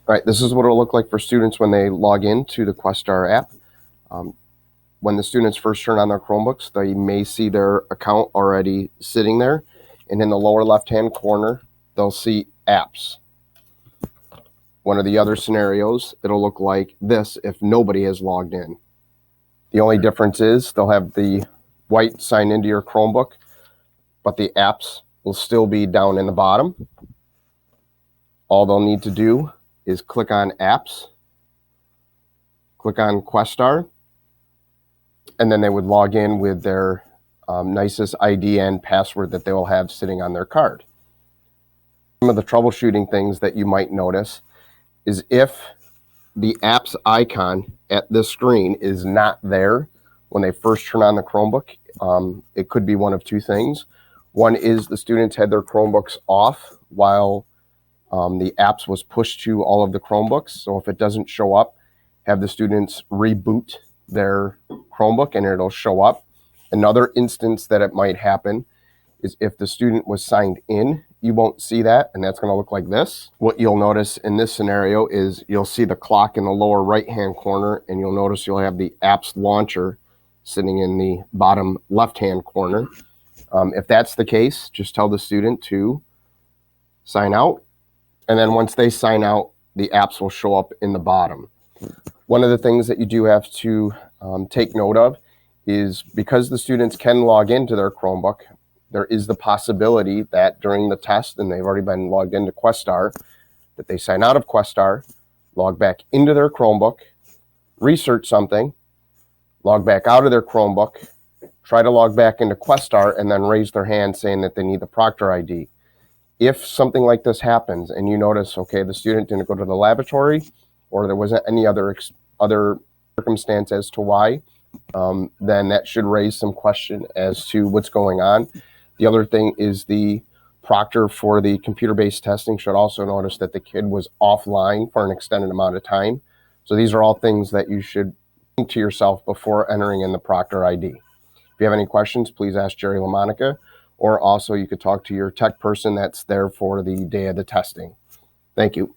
All right, this is what it'll look like for students when they log in to the Questar app. When the students first turn on their Chromebooks, they may see their account already sitting there. And in the lower left-hand corner, they'll see apps. One of the other scenarios, it'll look like this if nobody has logged in. The only difference is they'll have the white sign into your Chromebook, but the apps will still be down in the bottom. All they'll need to do is click on apps, click on Questar, and then they would log in with their nicest ID and password that they will have sitting on their card. Some of the troubleshooting things that you might notice is if the apps icon at this screen is not there when they first turn on the Chromebook, it could be one of two things. One is the students had their Chromebooks off while the apps was pushed to all of the Chromebooks. So if it doesn't show up, have the students reboot their Chromebook and it'll show up. Another instance that it might happen is if the student was signed in, you won't see that, and that's going to look like this. What you'll notice in this scenario is you'll see the clock in the lower right-hand corner, and you'll notice you'll have the apps launcher sitting in the bottom left-hand corner. If that's the case, just tell the student to sign out, and then once they sign out, the apps will show up in the bottom. One of the things that you do have to take note of is because the students can log into their Chromebook, there is the possibility that during the test, and they've already been logged into Questar, that they sign out of Questar, log back into their Chromebook, research something, log back out of their Chromebook, try to log back into Questar, and then raise their hand saying that they need the Proctor ID. If something like this happens and you notice, okay, the student didn't go to the laboratory or there wasn't any other circumstance as to why, then that should raise some question as to what's going on. The other thing is the proctor for the computer-based testing should also notice that the kid was offline for an extended amount of time. So these are all things that you should think to yourself before entering in the Proctor ID. If you have any questions, please ask Jerry LaMonica, or also you could talk to your tech person that's there for the day of the testing. Thank you.